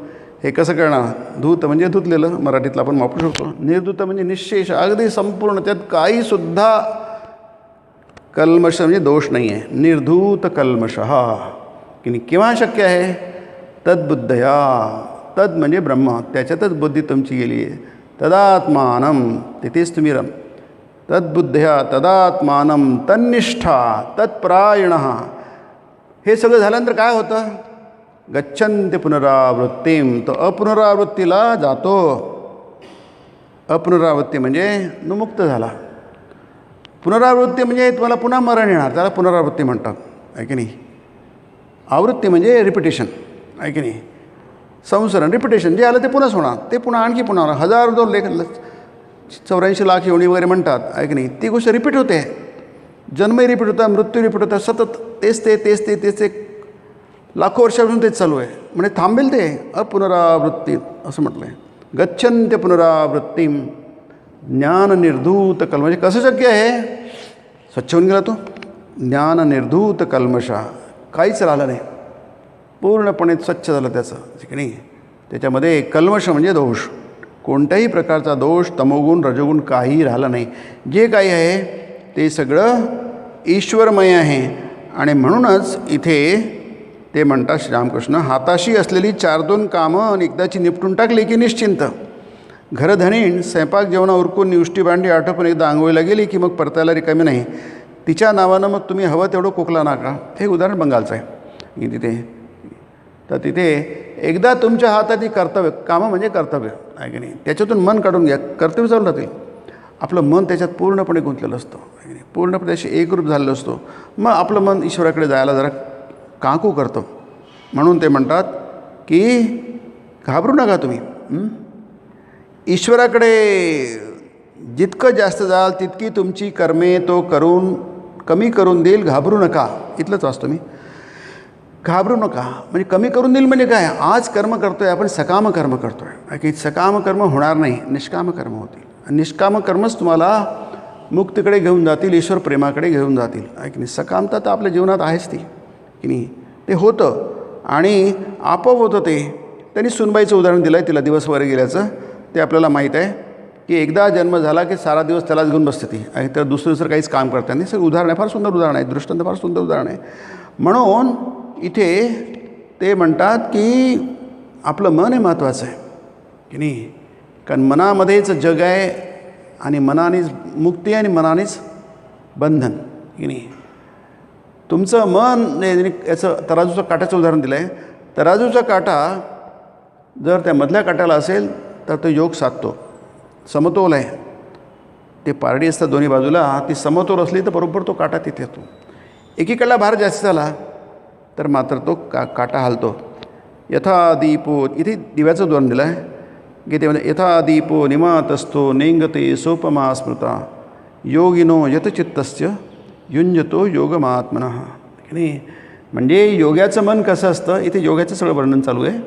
हे कसं करणार? धूत म्हणजे धुतलेलं, मराठीतलं आपण वापरू शकतो. निर्धूत म्हणजे निश्शेष, अगदी संपूर्ण, त्यात काहीसुद्धा कल्मष म्हणजे दोष नाही आहे. निर्धूत कल्मषः की नाही. केव्हा शक्य आहे? तद्बुद्धया. तद म्हणजे ब्रह्म, त्याच्यातच बुद्धी तुमची गेली आहे. तदात्मानं, तिथेच तुम्ही तद्बुद्धया तदात्मानं तन्निष्ठा तत्परायणः. हे सगळं झाल्यानंतर काय होतं? गच्छन्ति पुनरावृत्तीम. तो अपुनरावृत्तीला जातो. अपुनरावृत्ती म्हणजे मुक्त झाला. पुनरावृत्ती म्हणजे तुम्हाला पुन्हा मरण येणार, त्याला पुनरावृत्ती म्हणतात आहे की नाही. आवृत्ती म्हणजे रिपिटेशन आहे की नाही. संसरण, रिपिटेशन, जे आलं ते पुन्हाच होणार, ते पुन्हा आणखी पुन्हा होणार. हजारो लेख 84 लाख योनी वगैरे म्हणतात आहे की नाही. ती गोष्ट रिपीट होते. जन्मही रिपीट होता, मृत्यू रिपीट होता, सतत तेच ते लाखो वर्षापासून तेच चालू आहे. म्हणजे थांबेल ते अपुनरावृत्ती असं म्हटलं आहे. गच्छन्त्य पुनरावृत्तीम ज्ञाननिर्धूत कल्मष. म्हणजे कसं शक्य आहे? स्वच्छ होऊन गेला तो. ज्ञाननिर्धूत कल्मषा, काहीच राहिलं नाही, पूर्णपणे स्वच्छ झालं त्याचं की नाही. त्याच्यामध्ये कल्मष म्हणजे दोष, कोणत्याही प्रकारचा दोष, तमोगुण रजोगुण काही राहिलं नाही. जे काही आहे ते सगळं ईश्वरमय आहे. आणि म्हणूनच इथे ते म्हणतात श्रीरामकृष्ण, हाताशी असलेली 4-2 कामं आणि एकदाची निपटून टाकली की निश्चिंत. घरधनीण स्वयंपाक जेवणा उरकून उष्टी भांडी आटोपून एकदा आंघोळीला गेली की मग परतायला रिकामी नाही. तिच्या नावानं मग तुम्ही हवं तेवढं कोकला नाका. हे उदाहरण बंगालचं आहे. तिथे तर तिथे एकदा तुमच्या हाताची कर्तव्य, कामं म्हणजे कर्तव्य आहे की नाही, त्याच्यातून मन काढून घ्या, कर्तव्य चालू राहतील. आपलं मन त्याच्यात पूर्णपणे गुंतलेलं असतं आहे की नाही, पूर्णपणे अशी एकरूप झालेलं असतो. मग आपलं मन ईश्वराकडे जायला जरा काकू करतो. म्हणून ते म्हणतात की घाबरू नका तुम्ही. ईश्वराकडे जितकं जास्त जाल तितकी तुमची कर्मे तो कमी करून देईल. घाबरू नका. इथलंच वाचतो मी. घाबरू नका म्हणजे कमी करून देईल म्हणजे काय? आज कर्म करतो आहे आपण, सकाम कर्म करतो आहे की सकाम कर्म होणार नाही, निष्काम कर्म होतील. आणि निष्काम कर्मच तुम्हाला मुक्तीकडे घेऊन जातील, ईश्वर प्रेमाकडे घेऊन जातील आहे की नाही. सकामता तर आपल्या जीवनात आहेच ती की नाही. ते होतं आणि आपोआप होतं ते. त्यांनी सुनबाईचं उदाहरण दिलं आहे, तिला दिवस वगैरे गेल्याचं. ते आपल्याला माहीत आहे की एकदा जन्म झाला की सारा दिवस त्यालाच घेऊन बसते ती आणि तर दुसरं काहीच काम करता नाही. सगळं उदाहरण आहे, फार सुंदर उदाहरण आहे, दृष्टांत फार सुंदर उदाहरण आहे. म्हणून इथे ते म्हणतात की आपलं मन हे महत्त्वाचं आहे की नाही. कारण मनामध्येच जग आहे आणि मनानेच मुक्ती आणि मनानेच बंधन की नाही. तुमचं मन याचं तराजूचं काट्याचं उदाहरण दिलं आहे. तराजूचा काटा जर त्या मधल्या काट्याला असेल तर तो योग साधतो, समतोल आहे. ते पारडी असतात दोन्ही बाजूला, ती समतोल असली तर बरोबर तो काटा तिथे येतो. एकीकडला भार जास्त झाला तर मात्र तो काटा हालतो. यथा दीपो, इथे दिव्याचं उदाहरण दिलं आहे गीतेमध्ये. यथा दीपो निमातस्थो नेंगते सोपमा स्मृता योगिनो यतचित्तस्य युंजतो योगमात्मनः की नाही. म्हणजे योगाचं मन कसं असतं, इथे योगाचं सगळं वर्णन चालू आहे.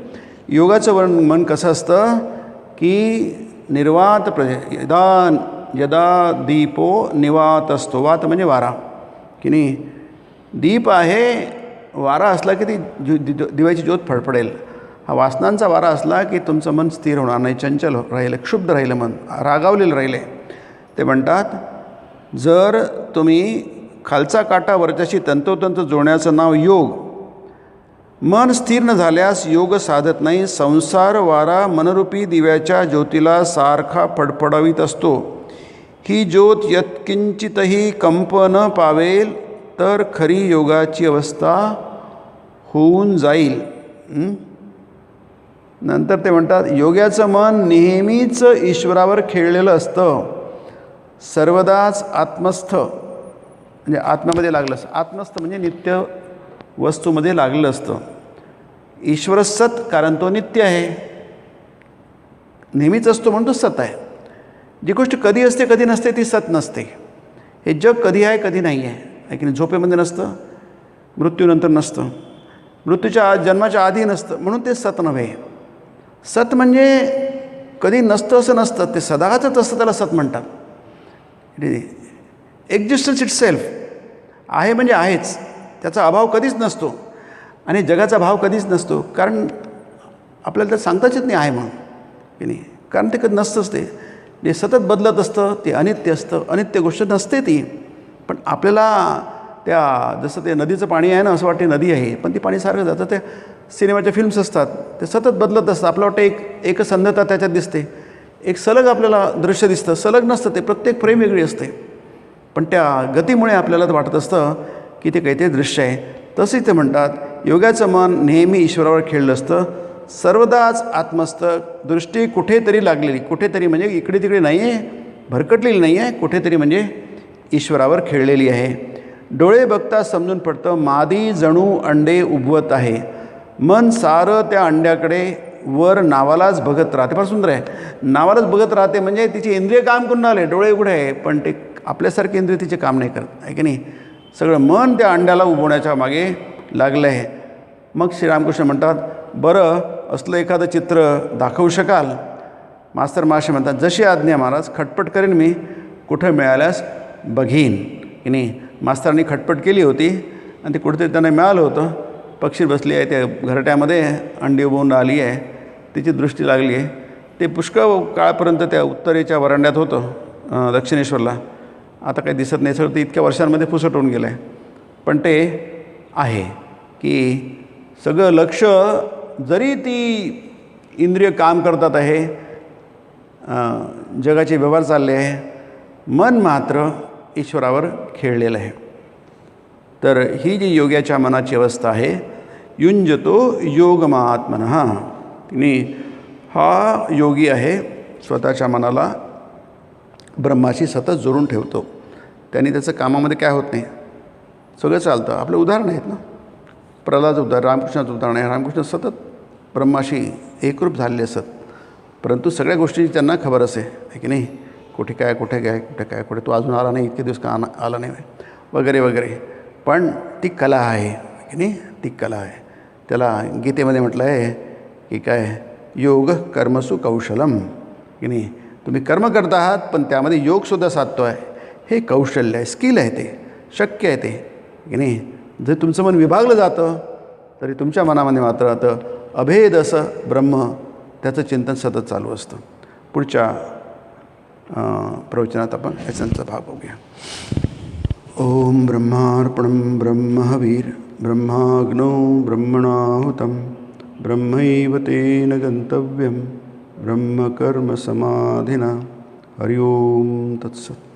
योगाचं मन कसं असतं की निर्वात यदा दीपो निवात असतो. वात म्हणजे वारा की नाही. दीप आहे, वारा असला की ती दिव्याची ज्योत फडफडेल. हा वासनांचा वारा असला की तुमचं मन स्थिर होणार नाही, चंचल राहिलं, क्षुब्ध राहिलं, मन रागावलेलं राहिले. ते म्हणतात जर तुम्ही खालचा काटा वरच्याशी तंतोतंत जोडण्याचं नाव योग मन स्थिर न झाल्यास योग साधत नाही. संसार वारा मनरूपी दिव्याच्या ज्योतीला सारखा फडफडावीत असतो. ही ज्योत यत्किंचितही कंप न पावेल तर खरी योगाची अवस्था होऊन जाईल. नंतर ते म्हणतात, योग्याचं मन नेहमीच ईश्वरावर खेळलेलं असतं. सर्वदाच आत्मस्थ म्हणजे आत्म्यामध्ये लागलं असतं. आत्मस्थ म्हणजे नित्य वस्तूमध्ये लागलेलं असतं. ईश्वर सत, कारण तो नित्य आहे, नेहमीच असतो म्हणून तो सत आहे. जी गोष्ट कधी असते कधी नसते ती सत नसते. हे जग कधी आहे कधी नाही आहे की नाही. झोपेमध्ये नसतं, मृत्यूनंतर नसतं, मृत्यूच्या जन्माच्या आधी नसतं, म्हणून ते सत नव्हे. सत म्हणजे कधी नसतं असं नसतं, ते सदाचंच असतं, त्याला सत म्हणतात. एक्झिस्टन्स इट सेल्फ आहे म्हणजे आहेच, त्याचा अभाव कधीच नसतो. आणि जगाचा भाव कधीच नसतो, कारण आपल्याला तर सांगताच येत नाही आहे म्हणून की नाही. कारण ते कधी नसतंच. ते जे सतत बदलत असतं ते अनित्य असतं. अनित्य गोष्ट नसते ती. पण आपल्याला त्या जसं ते नदीचं पाणी आहे ना, असं वाटते नदी आहे, पण ती पाणी सारखं जातं. ते सिनेमाच्या फिल्म्स असतात, ते सतत बदलत असतात. आपलं वाटतं एकसंधता त्याच्यात दिसते, एक सलग आपल्याला दृश्य दिसतं. सलग नसतं ते, प्रत्येक फ्रेम वेगळी असते. पण त्या गतीमुळे आपल्याला तर वाटत असतं की ते काहीतरी दृश्य आहे. तसेच ते म्हणतात, योगाचं मन नेहमी ईश्वरावर खेळलं असतं. सर्वदाच आत्मस्थ, दृष्टी कुठेतरी लागलेली, कुठेतरी म्हणजे इकडे तिकडे नाही आहे, भरकटलेली नाही आहे, कुठेतरी म्हणजे ईश्वरावर खेळलेली आहे. डोळे बघता समजून पडतं, मादी जणू अंडे उबवत आहे. मन सारं त्या अंड्याकडे वर नावालाच बघत राहते. फार सुंदर आहे. नावालाच बघत राहते म्हणजे तिची इंद्रिय काम करून आले, डोळे उघडे आहे, पण ते आपल्यासारखे इंद्रिय तिचे काम नाही करत आहे की नाही. सगळं मन त्या अंड्याला उबवण्याच्या मागे लागलं आहे. मग श्रीरामकृष्ण म्हणतात, बरं असलं एखादं चित्र दाखवू शकाल? मास्तर माशे म्हणतात, जशी आज्ञा महाराज, खटपट करेन मी, कुठं मिळाल्यास बघीन की नाही. मास्तरांनी खटपट केली होती आणि ते कुठेतरी त्यांना मिळालं होतं. पक्षी बसली आहे त्या घरट्यामध्ये, अंडी उबवून आली आहे, तिची दृष्टी लागली आहे. ते पुष्कळ काळपर्यंत त्या उत्तरेच्या वरांड्यात होतं दक्षिणेश्वरला. आता काही दिसत नाही, सगळं ते इतक्या वर्षांमध्ये पुसट होऊन गेलं आहे. पण ते आहे की सगळं लक्ष, जरी ती इंद्रिय काम करतात आहे, जगाचे व्यवहार चालले आहे, मन मात्र ईश्वरावर खेळलेलं आहे. तर ही जी योग्याच्या मनाची अवस्था आहे, युंजतो योगमात्मनः, तिने हा योगी आहे, स्वतःच्या मनाला ब्रह्माशी सतत जोडून ठेवतो. त्यांनी त्याचं कामामध्ये काय होत नाही, सगळं चालतं. आपलं उदाहरण आहेत ना, प्रल्हादाचं उदाहरण, रामकृष्णाचं उदाहरण आहे. रामकृष्ण सतत ब्रह्माशी एकरूप झालेले असत, परंतु सगळ्या गोष्टींची त्यांना खबर असे की नाही, कुठे काय कुठे काय कुठे काय कुठे तो अजून आला नाही, इतके दिवस का आला नाही वगैरे वगैरे. पण ती कला आहे की नाही, ती कला आहे. त्याला गीतेमध्ये म्हटलं आहे की काय, योग कर्मसु कौशलम की नाही. तुम्ही कर्म करत आहात पण त्यामध्ये योगसुद्धा साधतो आहे. हे कौशल्य आहे, स्किल आहे, ते शक्य आहे ते की नाही. जर तुमचं मन विभागलं जातं तरी तुमच्या मनामध्ये मात्र आता अभेद असं ब्रह्म, त्याचं चिंतन सतत चालू असतं. पुढच्या प्रवचनात आपण याचा भाग बघूया. ओम ब्रह्मार्पणं ब्रह्महवीर ब्रह्माग्नौ ब्रह्मणाहुतं ब्रह्मैव तेन गन्तव्यं ब्रह्मकर्म समाधिना. हरि ओम तत्सत्.